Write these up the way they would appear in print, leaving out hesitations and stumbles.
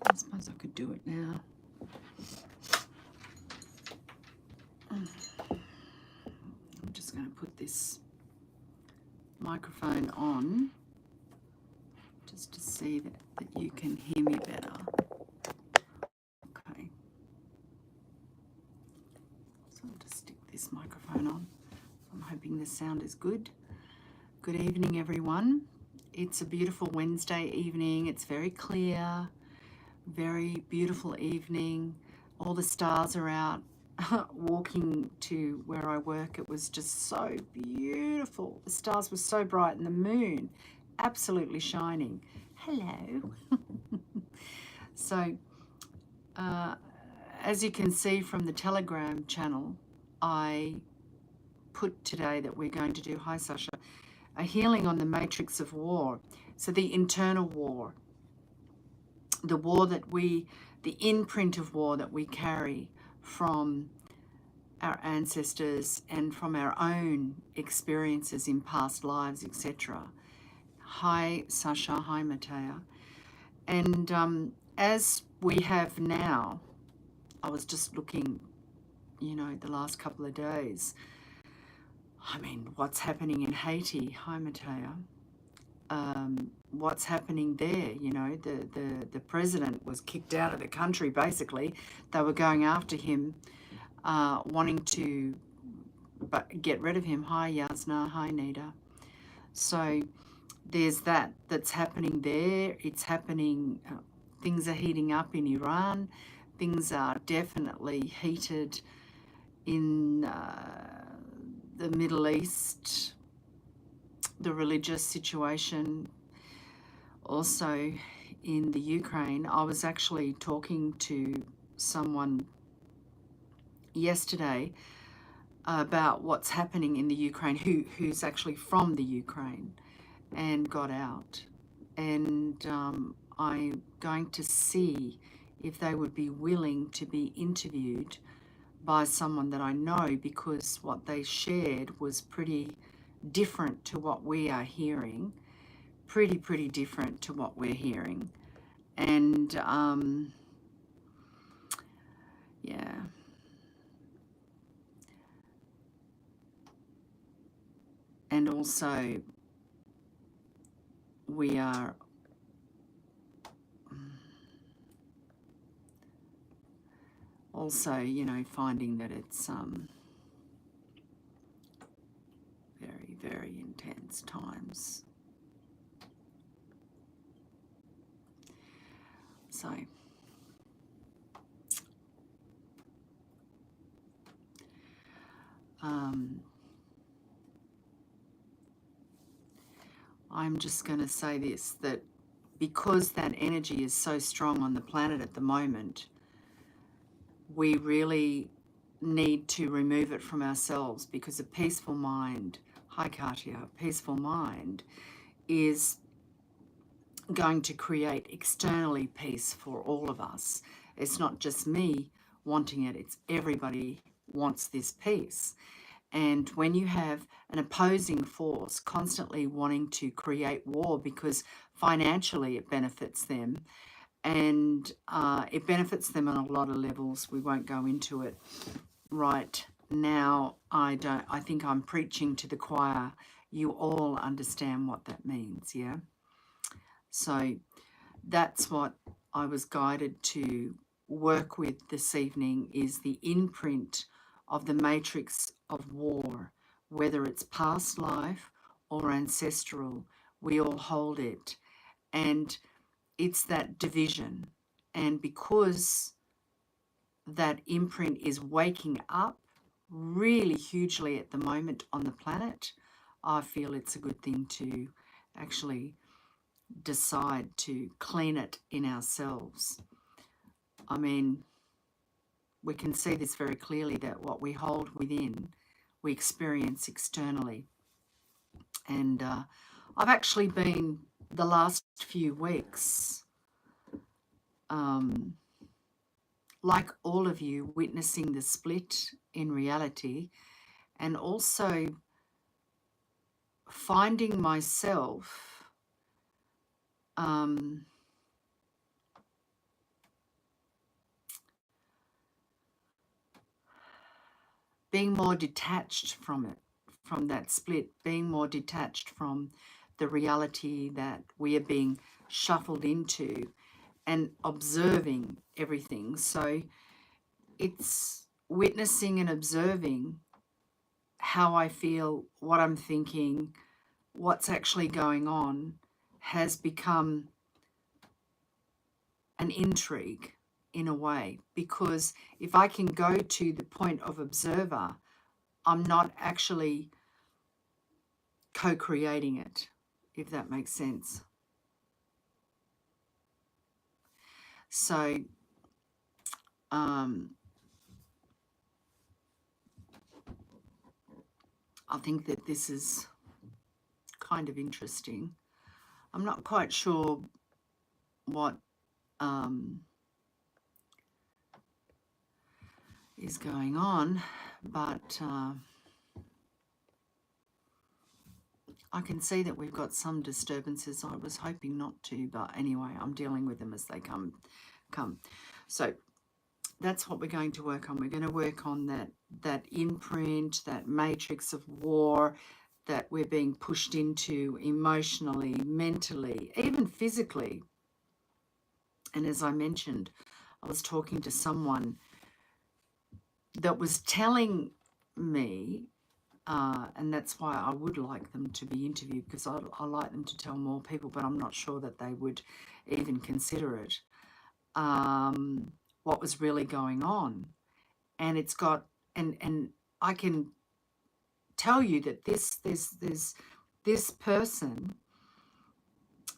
I suppose I could do it now. I'm just going to put this microphone on just to see that you can hear me better. Okay. So I'll just stick this microphone on. I'm hoping the sound is good. Good evening, everyone. It's a beautiful Wednesday evening. It's very clear, very beautiful evening. All the stars are out. Walking to where I work, it was just so beautiful. The stars were so bright and the moon absolutely shining. Hello. So, as you can see from the Telegram channel, I put today that we're going to do, hi Sasha, a healing on the matrix of war. So the internal war, the war that the imprint of war that we carry from our ancestors and from our own experiences in past lives, etc. Hi Sasha, hi Matea. And as we have now, I was just looking, the last couple of days, I mean, what's happening in Haiti? Hi, Matea. What's happening there? The president was kicked out of the country, basically. They were going after him, wanting to get rid of him. Hi, Yasna. Hi, Nita. So there's that's happening there. It's happening. Things are heating up in Iran. Things are definitely heated in the Middle East, the religious situation, also in the Ukraine. I was actually talking to someone yesterday about what's happening in the Ukraine, who's actually from the Ukraine and got out. And I'm going to see if they would be willing to be interviewed by someone that I know, because what they shared was pretty different to what we are hearing, pretty different to what we're hearing. And yeah. And also we are also, finding that it's very intense times. So I'm just going to say this, that because that energy is so strong on the planet at the moment, we really need to remove it from ourselves, because a peaceful mind, hi Katya, a peaceful mind is going to create externally peace for all of us. It's not just me wanting it, it's everybody wants this peace. And when you have an opposing force constantly wanting to create war, because financially it benefits them, and it benefits them on a lot of levels. We won't go into it right now. I think I'm preaching to the choir. You all understand what that means, yeah? So that's what I was guided to work with this evening, is the imprint of the matrix of war, whether it's past life or ancestral. We all hold it, and it's that division. And because that imprint is waking up really hugely at the moment on the planet, I feel it's a good thing to actually decide to clean it in ourselves. I mean, we can see this very clearly, that what we hold within, we experience externally. And I've actually been, the last few weeks, like all of you, witnessing the split in reality, and also finding myself being more detached from it, from that split, being more detached from the reality that we are being shuffled into, and observing everything. So it's witnessing and observing how I feel, what I'm thinking, what's actually going on has become an intrigue in a way, because if I can go to the point of observer, I'm not actually co-creating it, if that makes sense. So I think that this is kind of interesting. I'm not quite sure what is going on, but I can see that we've got some disturbances. I was hoping not to, but anyway, I'm dealing with them as they come. So that's what we're going to work on. We're going to work on that imprint, that matrix of war that we're being pushed into emotionally, mentally, even physically. And as I mentioned, I was talking to someone that was telling me, and that's why I would like them to be interviewed, because I like them to tell more people, but I'm not sure that they would even consider it, what was really going on. And it's got, and I can tell you that this person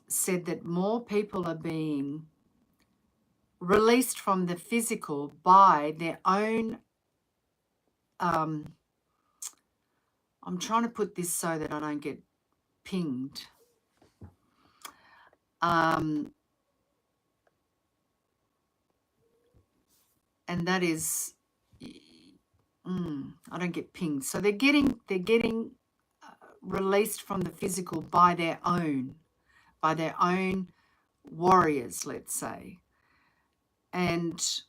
said that more people are being released from the physical by their own, I'm trying to put this so that I don't get pinged. And that is, I don't get pinged. So they're getting released from the physical by their own warriors, let's say. And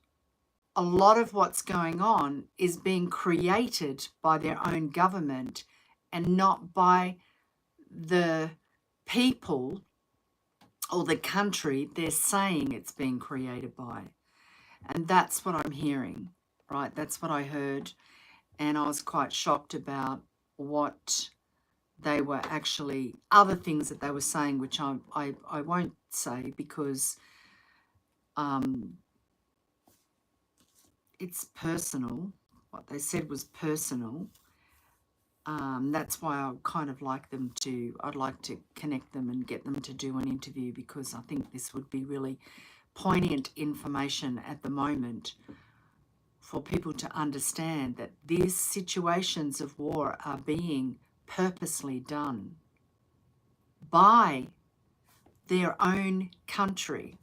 a lot of what's going on is being created by their own government and not by the people or the country they're saying it's being created by. And that's what I'm hearing, right? That's what I heard. And I was quite shocked about what they were actually, other things that they were saying, which I won't say because it's personal. What they said was personal. That's why I kind of like them to, I'd like to connect them and get them to do an interview, because I think this would be really poignant information at the moment for people to understand that these situations of war are being purposely done by their own country.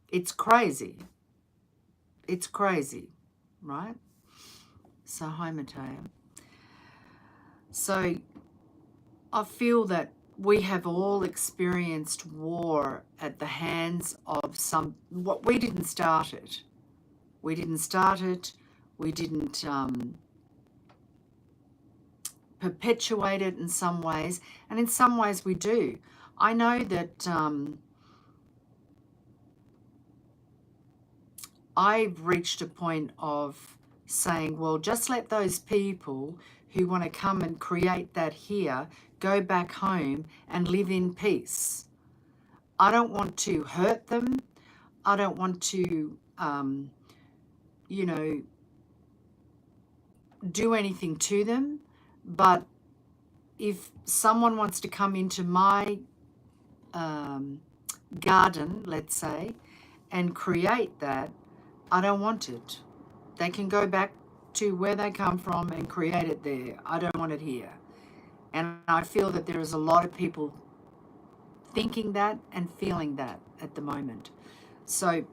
It's crazy. It's crazy, right? So, hi, Matteo. So, I feel that we have all experienced war at the hands of what we didn't start it. We didn't start it. We didn't perpetuate it in some ways. And in some ways we do. I know that I've reached a point of saying, well, just let those people who want to come and create that here go back home and live in peace. I don't want to hurt them. I don't want to, do anything to them. But if someone wants to come into my garden, let's say, and create that, I don't want it. They can go back to where they come from and create it there. I don't want it here. And I feel that there is a lot of people thinking that and feeling that at the moment. So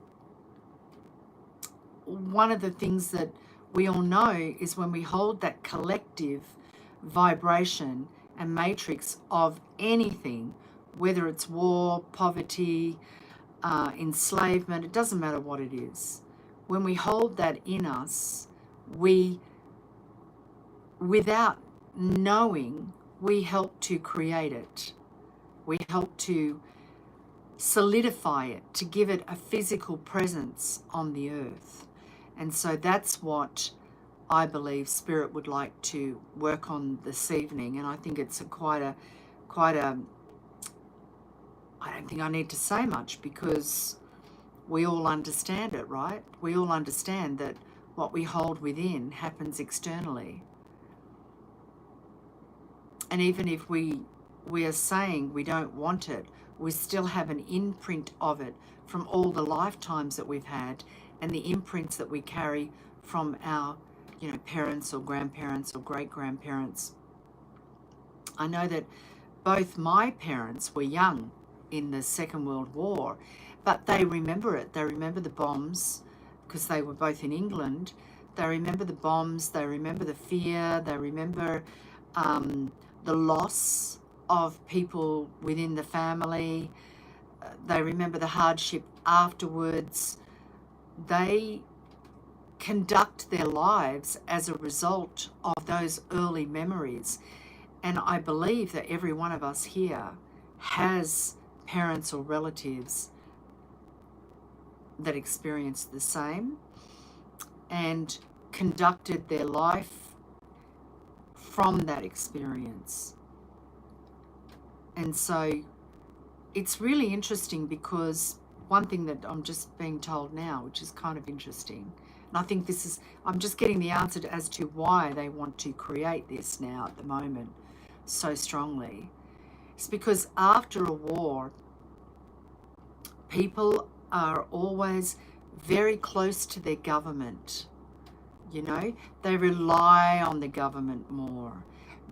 one of the things that we all know is when we hold that collective vibration and matrix of anything, whether it's war, poverty, enslavement, it doesn't matter what it is. When we hold that in us, we without knowing, we help to create it. We help to solidify it, to give it a physical presence on the earth. And so that's what I believe Spirit would like to work on this evening. And I think it's quite a, I don't think I need to say much, because we all understand it, right? We all understand that what we hold within happens externally. And even if we are saying we don't want it, we still have an imprint of it from all the lifetimes that we've had, and the imprints that we carry from our, parents or grandparents or great-grandparents. I know that both my parents were young in the Second World War, but they remember it. They remember the bombs, because they were both in England. They remember the bombs, they remember the fear, they remember the loss of people within the family. They remember the hardship afterwards. They conduct their lives as a result of those early memories. And I believe that every one of us here has parents or relatives that experienced the same and conducted their life from that experience. And so it's really interesting, because one thing that I'm just being told now, which is kind of interesting, and I think this is, I'm just getting the answer as to why they want to create this now at the moment so strongly. It's because after a war, people are always very close to their government. They rely on the government more.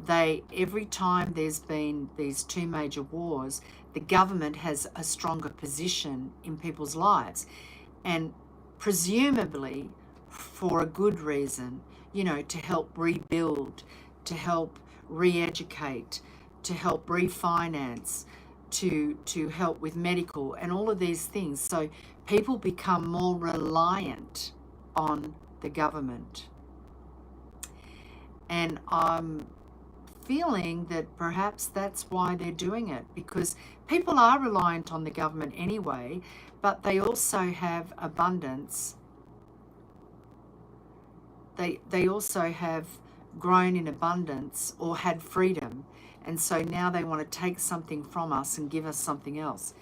Every time there's been these two major wars, the government has a stronger position in people's lives, and presumably for a good reason, to help rebuild, to help re-educate, to help refinance, to help with medical and all of these things. So people become more reliant on the government. And I'm feeling that perhaps that's why they're doing it, because people are reliant on the government anyway, but they also have abundance. They also have grown in abundance or had freedom, and so now they want to take something from us and give us something else.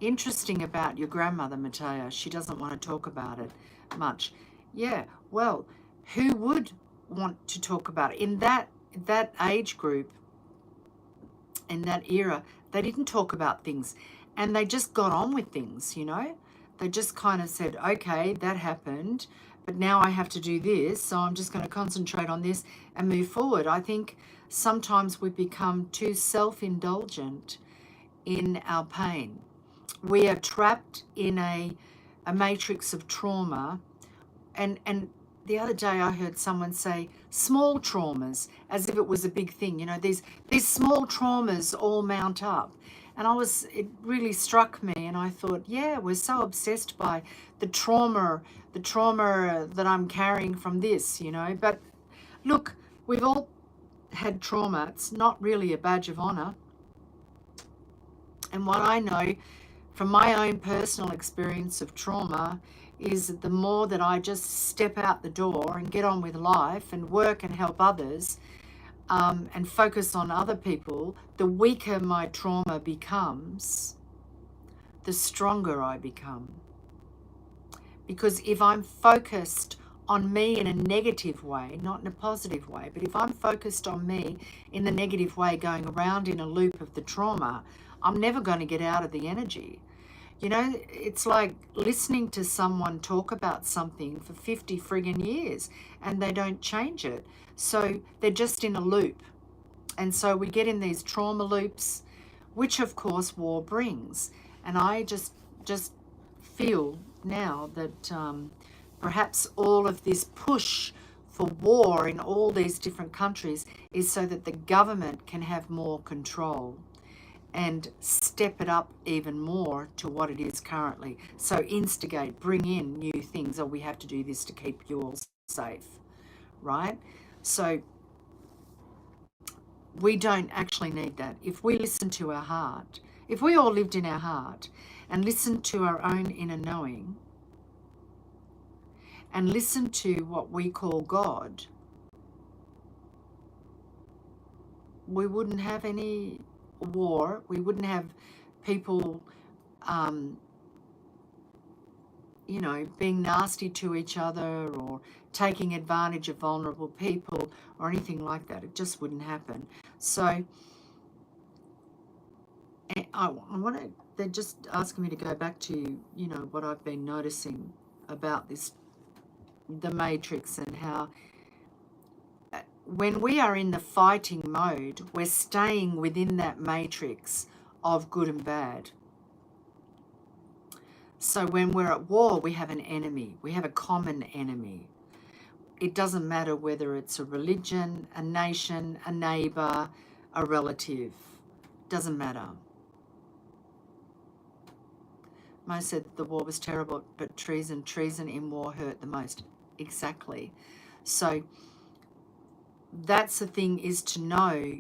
Interesting about your grandmother, Matea, she doesn't want to talk about it much. Yeah, well, who would want to talk about it? In that age group, in that era, they didn't talk about things, and they just got on with things, They just kind of said, okay, that happened, but now I have to do this, so I'm just going to concentrate on this and move forward. I think sometimes we become too self-indulgent in our pain. We are trapped in a matrix of trauma, and the other day I heard someone say small traumas, as if it was a big thing. These small traumas all mount up. And it really struck me, and I thought, yeah, we're so obsessed by the trauma that I'm carrying from this, But look, we've all had trauma. It's not really a badge of honor. And what I know from my own personal experience of trauma is that the more that I just step out the door and get on with life and work and help others, and focus on other people, the weaker my trauma becomes, the stronger I become. Because if I'm focused on me in a negative way, not in a positive way, but if I'm focused on me in the negative way, going around in a loop of the trauma, I'm never going to get out of the energy. It's like listening to someone talk about something for 50 friggin' years and they don't change it. So they're just in a loop. And so we get in these trauma loops, which of course war brings. And I just feel now that perhaps all of this push for war in all these different countries is so that the government can have more control and step it up even more to what it is currently. So instigate, bring in new things, or we have to do this to keep you all safe, right? So We don't actually need that. If we listen to our heart, if we all lived in our heart and listened to our own inner knowing and listened to what we call God, we wouldn't have any war. We wouldn't have people, being nasty to each other or taking advantage of vulnerable people or anything like that. It just wouldn't happen. So I want to, they're just asking me to go back to, what I've been noticing about this, the matrix, and how when we are in the fighting mode, we're staying within that matrix of good and bad. So when we're at war, we have an enemy. We have a common enemy. It doesn't matter whether it's a religion, a nation, a neighbor, a relative. Doesn't matter. Mo said the war was terrible, but treason in war hurt the most. Exactly. So that's the thing, is to know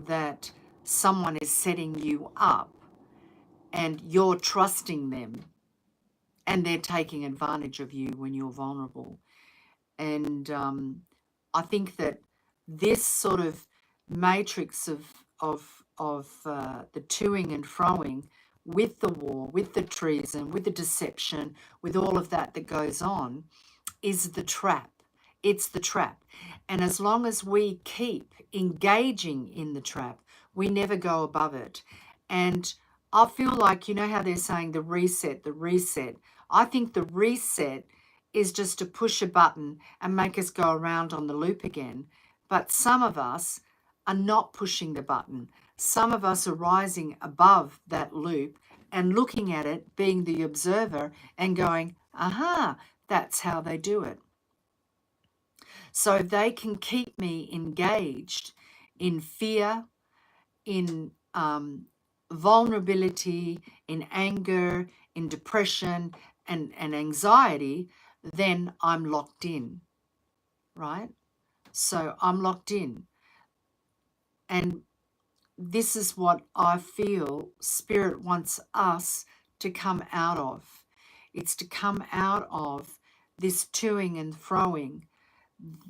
that someone is setting you up and you're trusting them and they're taking advantage of you when you're vulnerable. And I think that this sort of matrix of the toing and froing with the war, with the treason, with the deception, with all of that goes on, is the trap. It's the trap. And as long as we keep engaging in the trap, we never go above it. And I feel like, how they're saying the reset, the reset. I think the reset is just to push a button and make us go around on the loop again. But some of us are not pushing the button. Some of us are rising above that loop and looking at it, being the observer and going, aha, that's how they do it. So they can keep me engaged in fear, in vulnerability, in anger, in depression, and anxiety, then I'm locked in, right? So I'm locked in. And this is what I feel Spirit wants us to come out of. It's to come out of this toing and froing,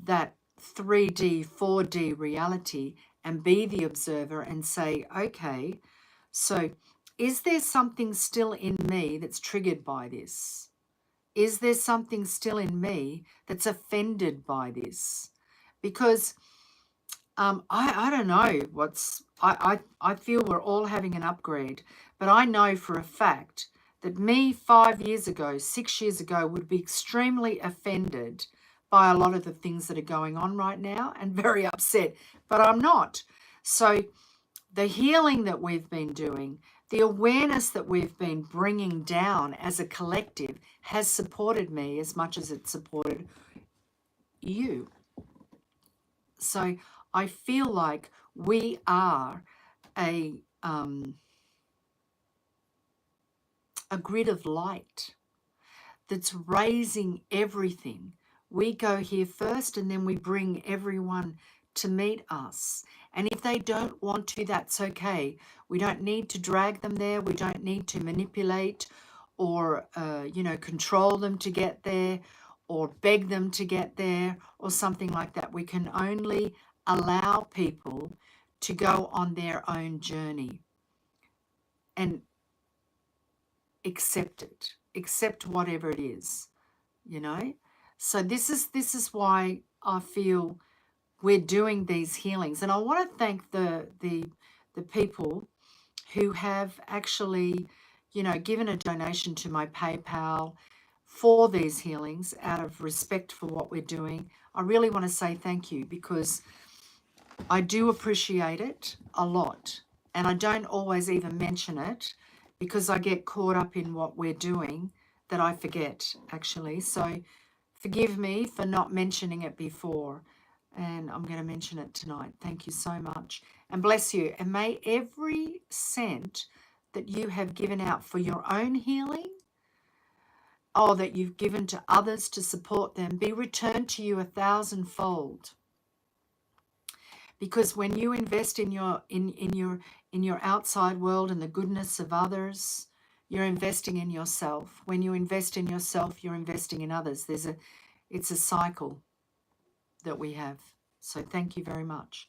that 3D, 4D reality, and be the observer and say, okay, so is there something still in me that's triggered by this? Is there something still in me that's offended by this? Because I don't know I feel we're all having an upgrade, but I know for a fact that me 5 years ago, 6 years ago, would be extremely offended by a lot of the things that are going on right now and very upset, but I'm not. So the healing that we've been doing, the awareness that we've been bringing down as a collective has supported me as much as it supported you. So I feel like we are a grid of light that's raising everything. We go here first and then we bring everyone to meet us. And if they don't want to, that's okay. We don't need to drag them there. We don't need to manipulate or, control them to get there or beg them to get there or something like that. We can only allow people to go on their own journey and accept it, accept whatever it is, So this is why I feel we're doing these healings. And I want to thank the people who have actually, given a donation to my PayPal for these healings out of respect for what we're doing. I really want to say thank you, because I do appreciate it a lot. And I don't always even mention it because I get caught up in what we're doing that I forget, actually. So forgive me for not mentioning it before. And I'm going to mention it tonight. Thank you so much. And bless you. And may every cent that you have given out for your own healing, or that you've given to others to support them, be returned to you 1,000-fold. Because when you invest in your outside world and the goodness of others, you're investing in yourself. When you invest in yourself, you're investing in others. It's a cycle that we have. So thank you very much.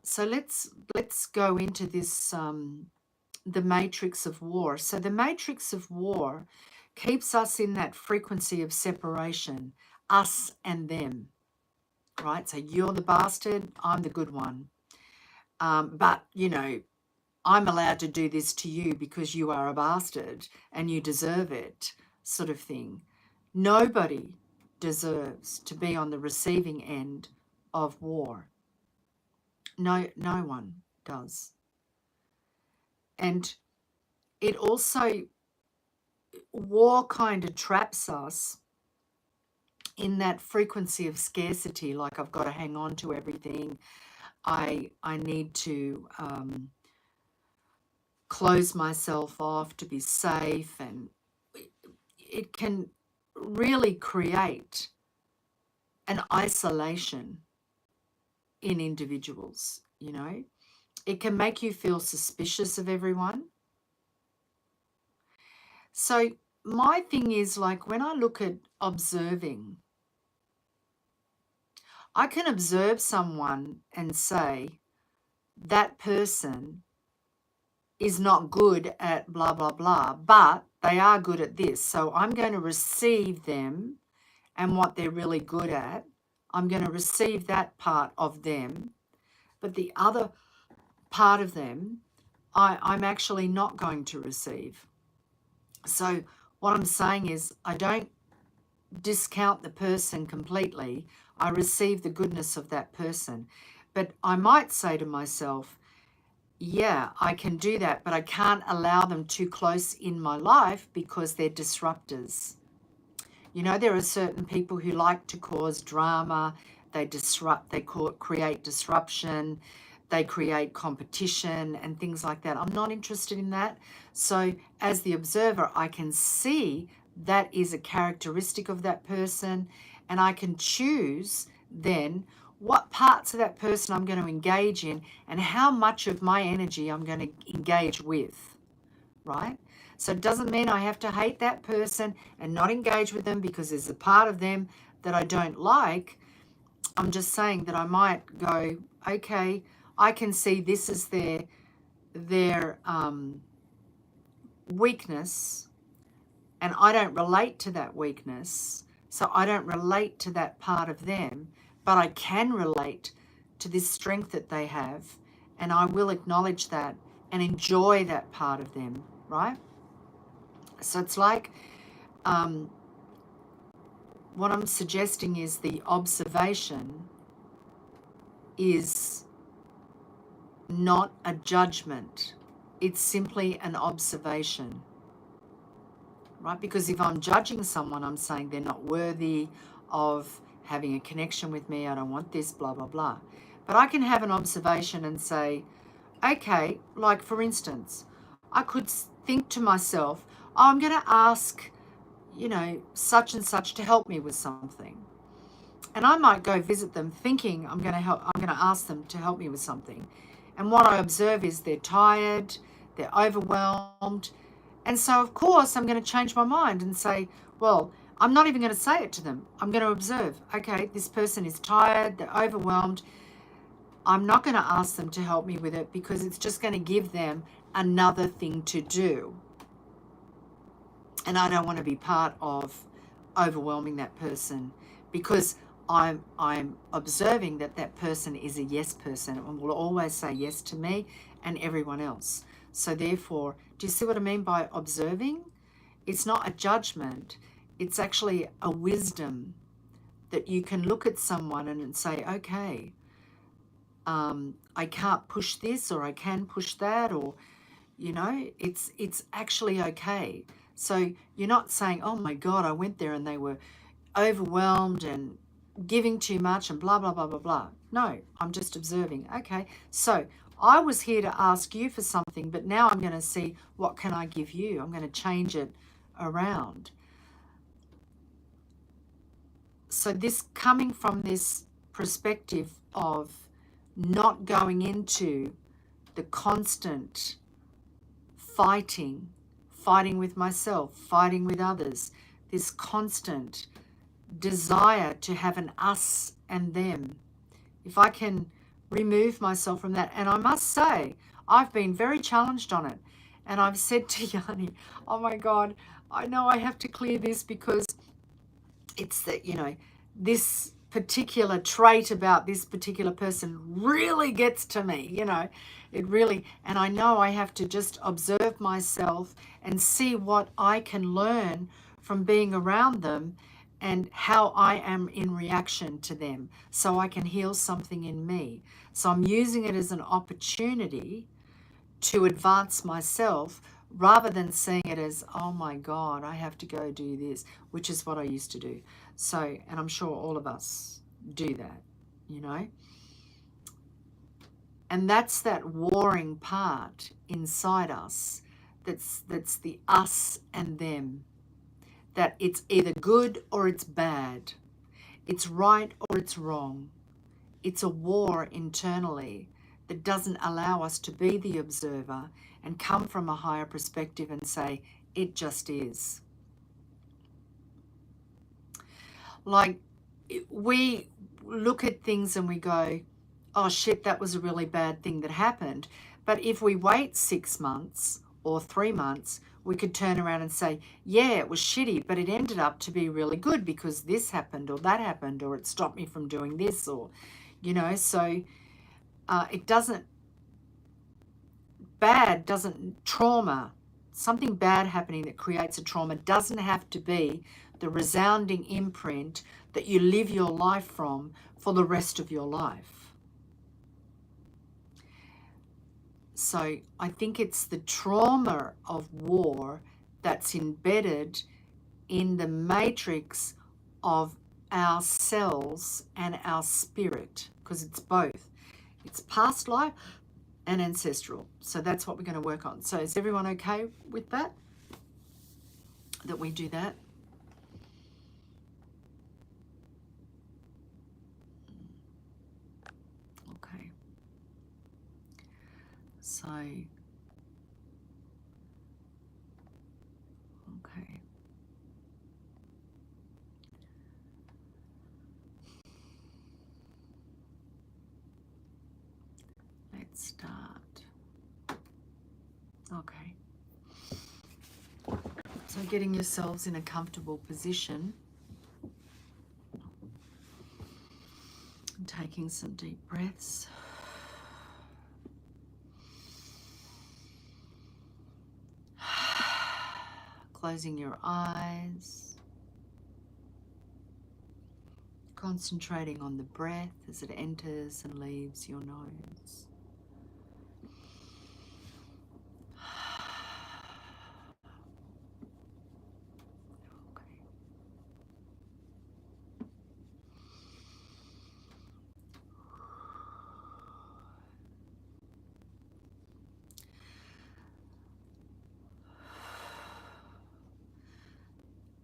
So let's go into this, the matrix of war. So the matrix of war keeps us in that frequency of separation, us and them, right? So you're the bastard, I'm the good one. But, you know, I'm allowed to do this to you because you are a bastard and you deserve it, sort of thing. Nobody deserves to be on the receiving end of war. No one does. And it also, war kind of traps us in that frequency of scarcity, like I've got to hang on to everything. I need to close myself off to be safe, and it can really create an isolation in individuals, you know. It can make you feel suspicious of everyone. So my thing is, like, when I look at observing, I can observe someone and say, that person is not good at blah, blah, blah, but they are good at this. So I'm going to receive them and what they're really good at. I'm going to receive that part of them. But the other part of them, I'm actually not going to receive. So what I'm saying is, I don't discount the person completely. I receive the goodness of that person. But I might say to myself, yeah, I can do that, but I can't allow them too close in my life because they're disruptors. You know, there are certain people who like to cause drama. They disrupt, create disruption, they create competition and things like that. I'm not interested in that. So as the observer, I can see that is a characteristic of that person, and I can choose then what parts of that person I'm going to engage in and how much of my energy I'm going to engage with, right? So it doesn't mean I have to hate that person and not engage with them because there's a part of them that I don't like. I'm just saying that I might go, okay, I can see this is their weakness, and I don't relate to that weakness, so I don't relate to that part of them, but I can relate to this strength that they have, and I will acknowledge that and enjoy that part of them, right? So it's like, what I'm suggesting is the observation is not a judgment. It's simply an observation, right? Because if I'm judging someone, I'm saying they're not worthy of having a connection with me. I don't want this, blah, blah, blah. But I can have an observation and say, okay, like for instance, I could think to myself, oh, I'm going to ask, you know, such and such to help me with something. And I might go visit them thinking I'm going to ask them to help me with something. And what I observe is they're tired, they're overwhelmed. And so, of course, I'm going to change my mind and say, well, I'm not even going to say it to them. I'm going to observe, okay, this person is tired, they're overwhelmed. I'm not going to ask them to help me with it because it's just going to give them another thing to do. And I don't want to be part of overwhelming that person because I'm observing that that person is a yes person and will always say yes to me and everyone else. So therefore, do you see what I mean by observing? It's not a judgment. It's actually a wisdom that you can look at someone and say, okay, I can't push this or I can push that, or, you know, it's actually okay. So you're not saying, oh my God, I went there and they were overwhelmed and giving too much and blah, blah, blah, blah, blah. No, I'm just observing. Okay, so I was here to ask you for something, but now I'm going to see what can I give you. I'm going to change it around. So this coming from this perspective of not going into the constant fighting with myself, fighting with others, this constant desire to have an us and them. If I can remove myself from that, and I must say, I've been very challenged on it. And I've said to Yanni, oh my God, I know I have to clear this because it's that, this particular trait about this particular person really gets to me, it really, and I know I have to just observe myself and see what I can learn from being around them and how I am in reaction to them so I can heal something in me. So I'm using it as an opportunity to advance myself rather than seeing it as, oh my God, I have to go do this, which is what I used to do. So, and I'm sure all of us do that, And that's that warring part inside us that's the us and them. That it's either good or it's bad. It's right or it's wrong. It's a war internally that doesn't allow us to be the observer and come from a higher perspective and say, it just is. Like, we look at things and we go, oh shit, that was a really bad thing that happened. But if we wait 6 months or 3 months, we could turn around and say, yeah, it was shitty, but it ended up to be really good because this happened or that happened, or it stopped me from doing this, or, so it doesn't, trauma, something bad happening that creates a trauma doesn't have to be the resounding imprint that you live your life from for the rest of your life. So I think it's the trauma of war that's embedded in the matrix of our cells and our spirit, because it's both. It's past life and ancestral. So that's what we're going to work on. So is everyone okay with that? That we do that? Okay. So, okay. Let's start. Okay. So getting yourselves in a comfortable position. And taking some deep breaths. Closing your eyes. Concentrating on the breath as it enters and leaves your nose.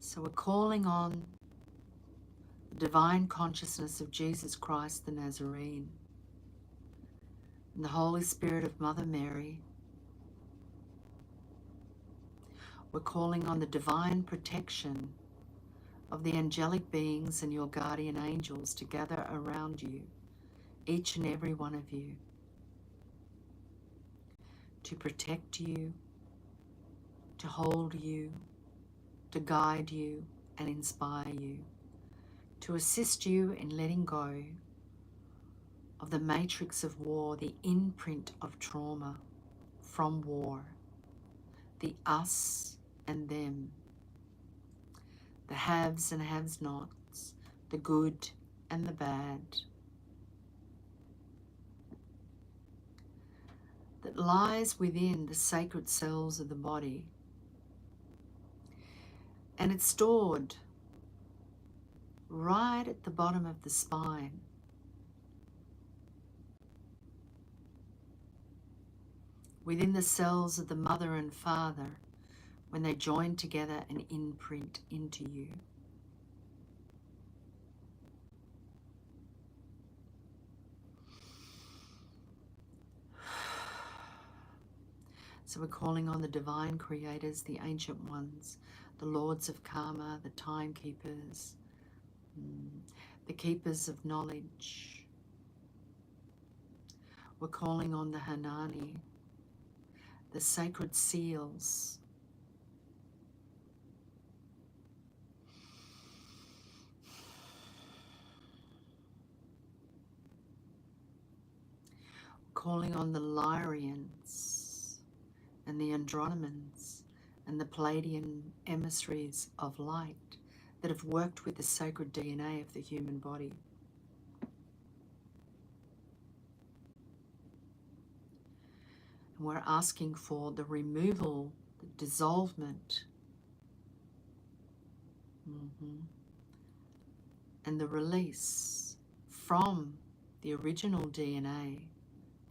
So we're calling on the divine consciousness of Jesus Christ the Nazarene and the Holy Spirit of Mother Mary. We're calling on the divine protection of the angelic beings and your guardian angels to gather around you, each and every one of you, to protect you, to hold you, to guide you and inspire you, to assist you in letting go of the matrix of war, the imprint of trauma from war, the us and them, the haves and have-nots, the good and the bad, that lies within the sacred cells of the body. And it's stored right at the bottom of the spine. Within the cells of the mother and father when they join together and imprint into you. So we're calling on the divine creators, the ancient ones, the lords of karma, the timekeepers, the keepers of knowledge. We're calling on the Hanani, the sacred seals, calling on the Lyrians and the Andromedans and the Palladian emissaries of light that have worked with the sacred DNA of the human body. And we're asking for the removal, the dissolvement, and the release from the original DNA,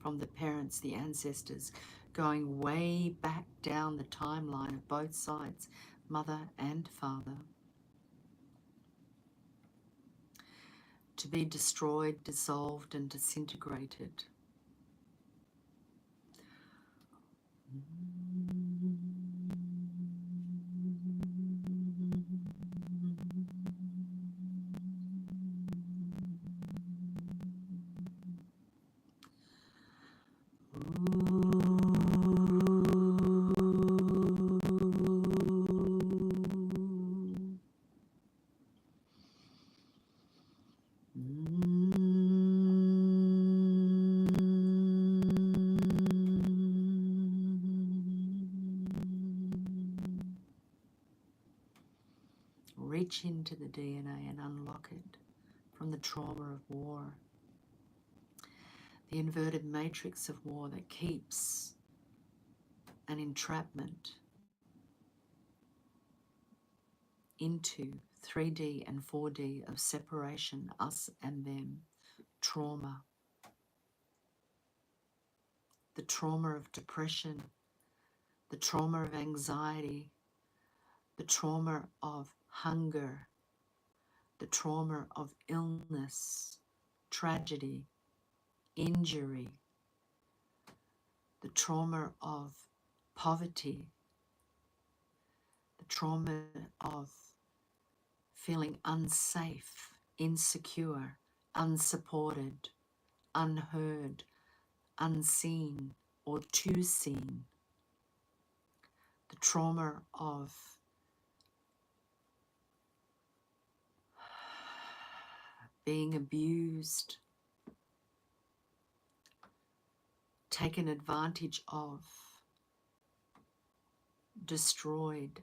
from the parents, the ancestors, going way back down the timeline of both sides, mother and father, to be destroyed, dissolved, and disintegrated. Reach into the DNA and unlock it from the trauma of war, the inverted matrix of war that keeps an entrapment into 3D and 4D of separation, us and them, trauma, the trauma of depression, the trauma of anxiety, the trauma of hunger, the trauma of illness, tragedy, injury, the trauma of poverty, the trauma of feeling unsafe, insecure, unsupported, unheard, unseen, or too seen, the trauma of being abused, taken advantage of, destroyed,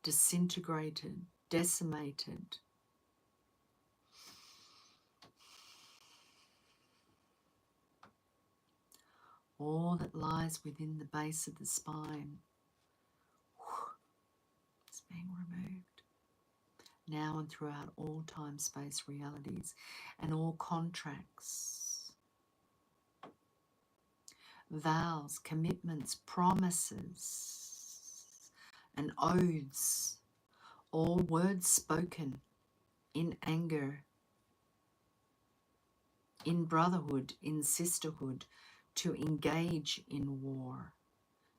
disintegrated, decimated. All that lies within the base of the spine is being removed. Now and throughout all time, space, realities, and all contracts, vows, commitments, promises, and oaths, all words spoken in anger, in brotherhood, in sisterhood, to engage in war,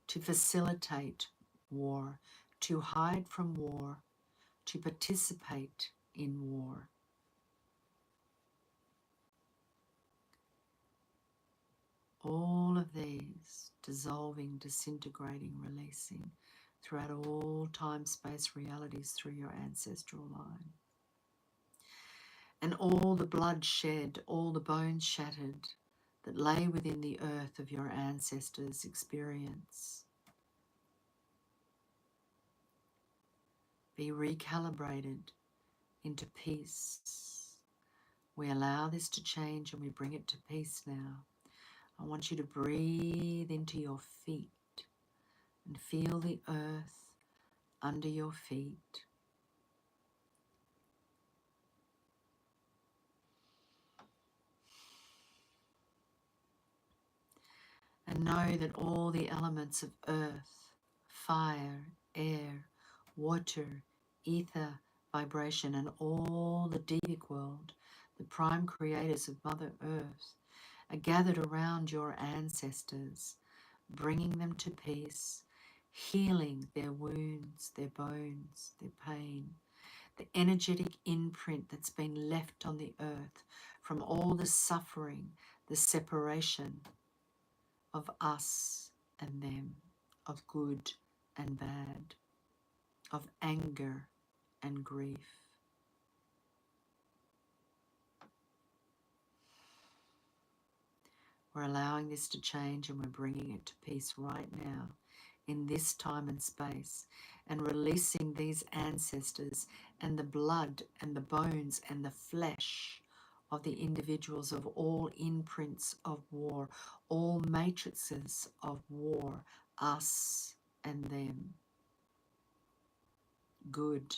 to facilitate war, to hide from war, to participate in war. All of these dissolving, disintegrating, releasing throughout all time, space, realities through your ancestral line. And all the blood shed, all the bones shattered that lay within the earth of your ancestors' experience be recalibrated into peace. We allow this to change and we bring it to peace now. I want you to breathe into your feet and feel the earth under your feet. And know that all the elements of earth, fire, air, water, ether, vibration, and all the deep world, the prime creators of Mother Earth, are gathered around your ancestors, bringing them to peace, healing their wounds, their bones, their pain, the energetic imprint that's been left on the earth from all the suffering, the separation of us and them, of good and bad, of anger and grief. We're allowing this to change and we're bringing it to peace right now in this time and space, and releasing these ancestors and the blood and the bones and the flesh of the individuals of all imprints of war, all matrices of war, us and them, good,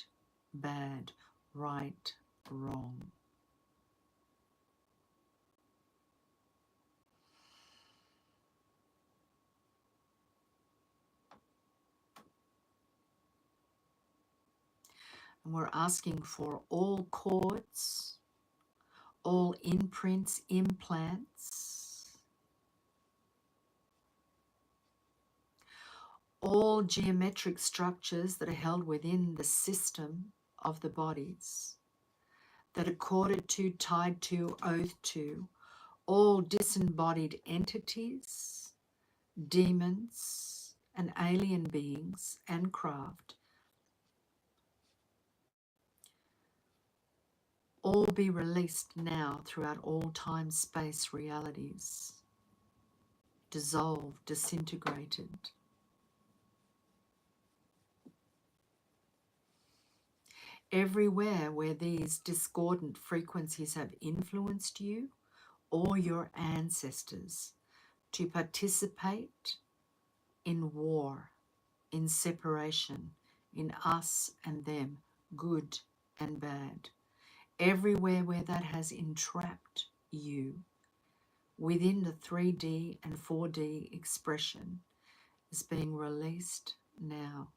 bad, right, wrong. And we're asking for all cords, all imprints, implants, all geometric structures that are held within the system of the bodies, that are corded to, tied to, oathed to, all disembodied entities, demons, and alien beings and craft, all be released now throughout all time, space, realities, dissolved, disintegrated. Everywhere where these discordant frequencies have influenced you or your ancestors to participate in war, in separation, in us and them, good and bad. Everywhere where that has entrapped you within the 3D and 4D expression is being released now.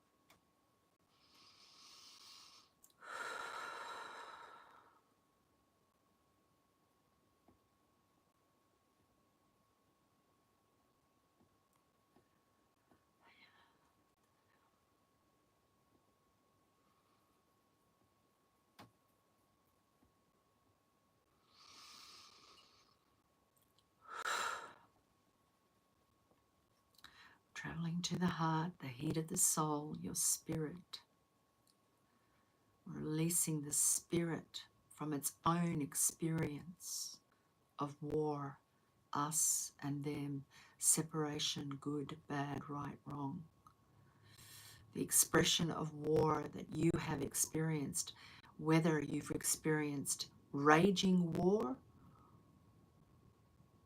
Traveling to the heart, the heat of the soul, your spirit. Releasing the spirit from its own experience of war, us and them, separation, good, bad, right, wrong. The expression of war that you have experienced, whether you've experienced raging war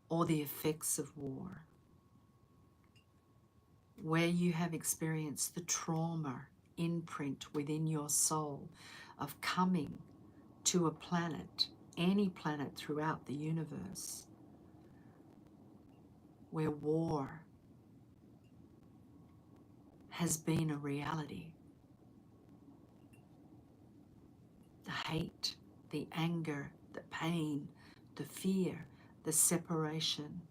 or the effects of war, where you have experienced the trauma imprint within your soul of coming to a planet, any planet throughout the universe, where war has been a reality. The hate, the anger, the pain, the fear, the separation,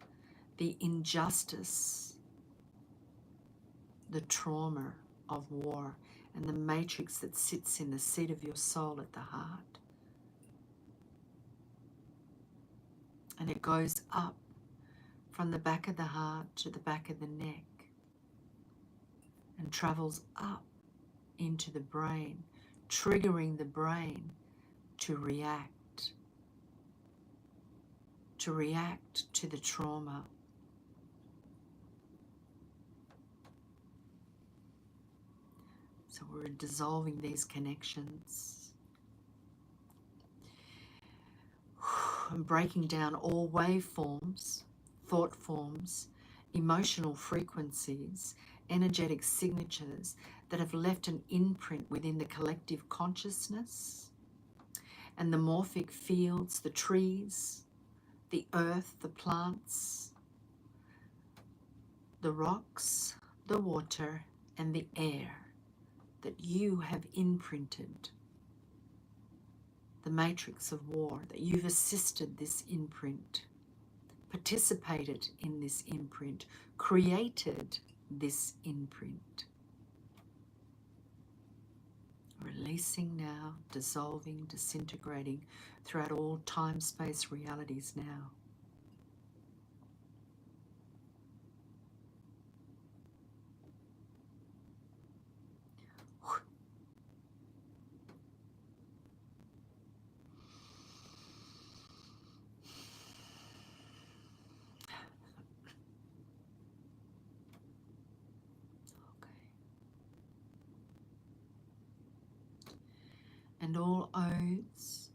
the injustice, the trauma of war, and the matrix that sits in the seat of your soul at the heart. And it goes up from the back of the heart to the back of the neck and travels up into the brain, triggering the brain to react to the trauma. So we're dissolving these connections and breaking down all waveforms, thought forms, emotional frequencies, energetic signatures that have left an imprint within the collective consciousness and the morphic fields, the trees, the earth, the plants, the rocks, the water, and the air that you have imprinted, the matrix of war, that you've assisted this imprint, participated in this imprint, created this imprint. Releasing now, dissolving, disintegrating throughout all time, space, realities now. And all oaths,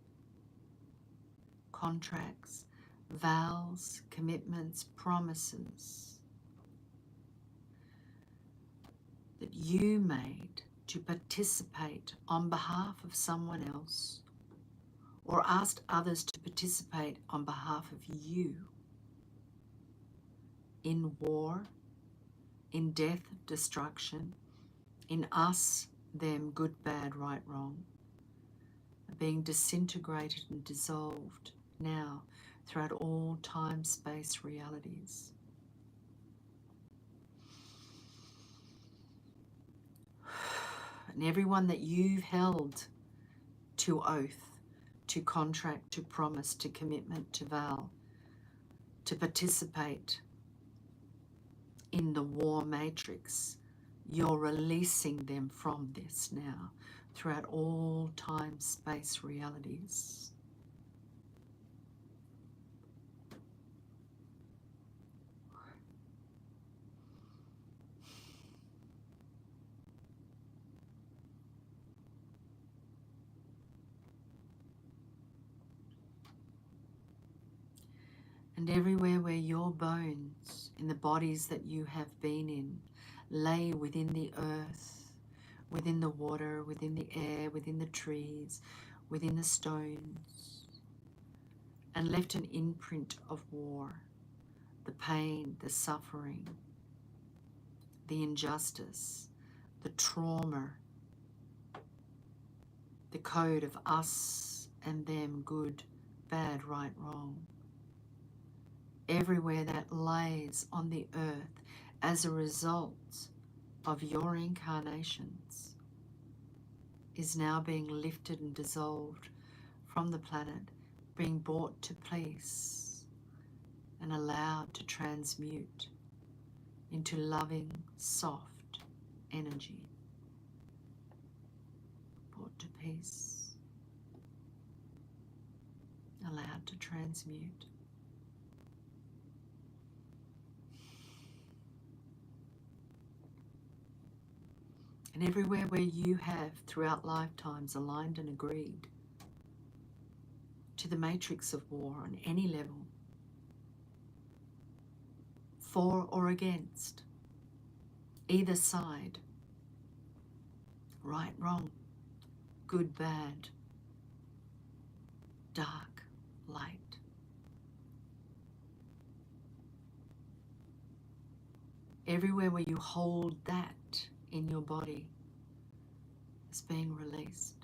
contracts, vows, commitments, promises that you made to participate on behalf of someone else, or asked others to participate on behalf of you in war, in death, destruction, in us, them, good, bad, right, wrong, are being disintegrated and dissolved now throughout all time, space, realities. And everyone that you've held to oath, to contract, to promise, to commitment, to vow, to participate in the war matrix, you're releasing them from this now throughout all time, space, realities. And everywhere where your bones in the bodies that you have been in lay within the earth, within the water, within the air, within the trees, within the stones, and left an imprint of war, the pain, the suffering, the injustice, the trauma, the code of us and them, good, bad, right, wrong. Everywhere that lays on the earth as a result of your incarnations is now being lifted and dissolved from the planet, being brought to peace and allowed to transmute into loving, soft energy. Brought to peace, allowed to transmute. And everywhere where you have throughout lifetimes aligned and agreed to the matrix of war on any level, for or against, either side, right, wrong, good, bad, dark, light. Everywhere where you hold that in your body is being released.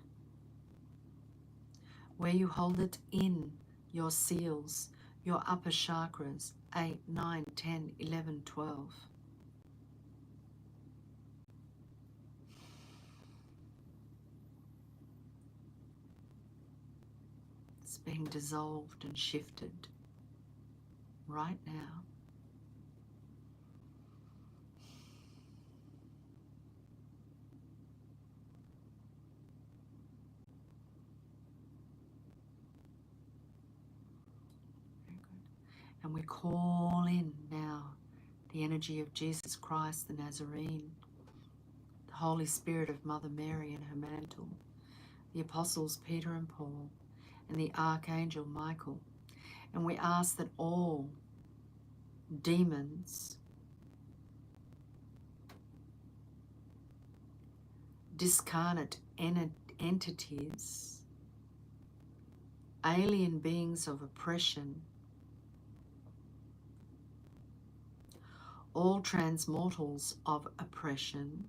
Where you hold it in your seals, your upper chakras, 8, 9, 10, 11, 12. It's being dissolved and shifted right now. And we call in now the energy of Jesus Christ, the Nazarene, the Holy Spirit of Mother Mary and her mantle, the Apostles Peter and Paul, and the Archangel Michael. And we ask that all demons, discarnate entities, alien beings of oppression, all transmortals of oppression,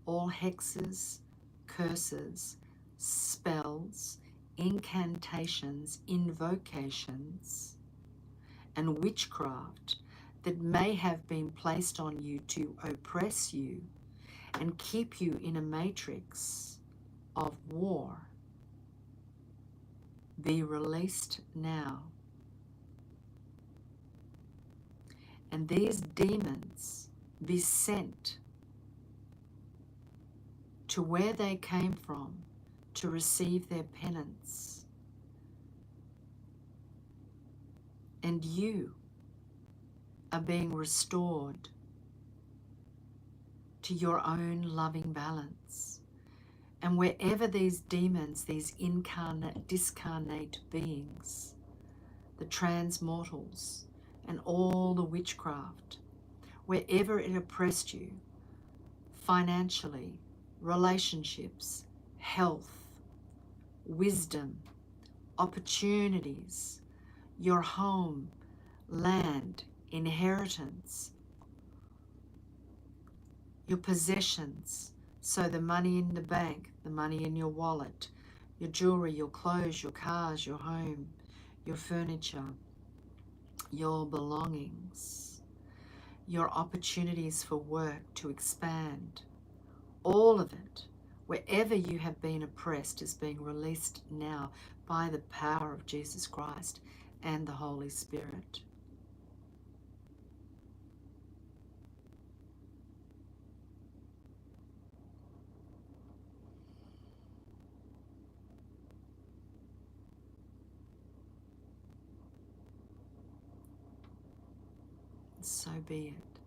all hexes, curses, spells, incantations, invocations, and witchcraft that may have been placed on you to oppress you and keep you in a matrix of war be released now. And these demons be sent to where they came from to receive their penance. And you are being restored to your own loving balance. And wherever these demons, these discarnate beings, the transmortals, and all the witchcraft, wherever it oppressed you, financially, relationships, health, wisdom, opportunities, your home, land, inheritance, your possessions, so the money in the bank, the money in your wallet, your jewelry, your clothes, your cars, your home, your furniture, your belongings, your opportunities for work to expand, all of it, wherever you have been oppressed, is being released now by the power of Jesus Christ and the Holy Spirit. So be it.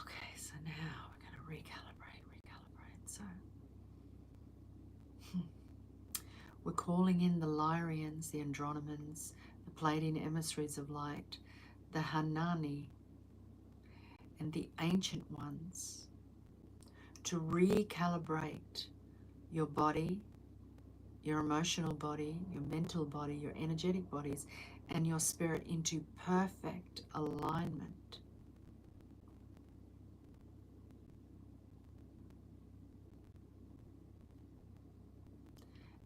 Okay, so now we're going to recalibrate. So we're calling in the Lyrians, the Andronomans, the Pleiadian emissaries of light, the Hanani, and the ancient ones to recalibrate your body, your emotional body, your mental body, your energetic bodies, and your spirit into perfect alignment.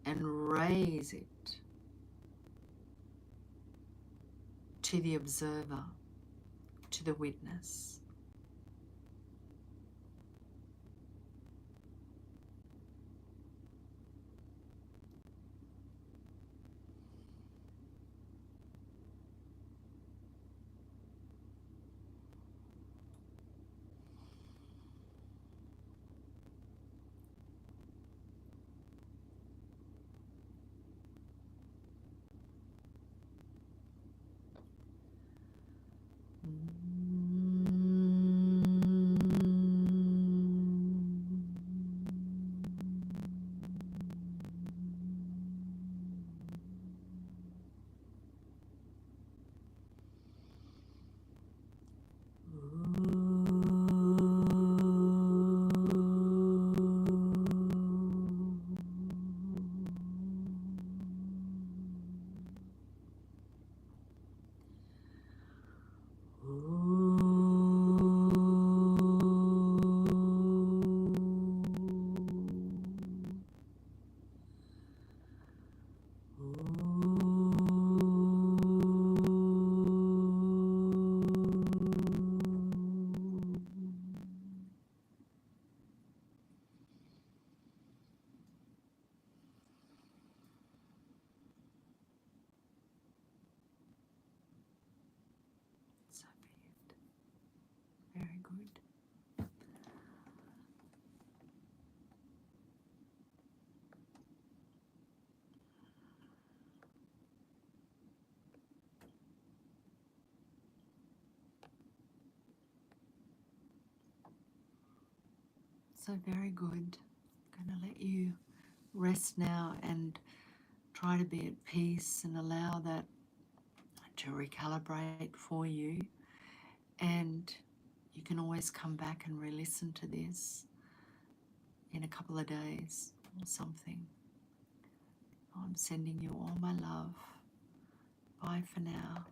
And raise it to the observer, to the witness. So be it. Very good. So very good. I'm going to let you rest now and try to be at peace and allow that to recalibrate for you. And you can always come back and re-listen to this in a couple of days or something. I'm sending you all my love. Bye for now.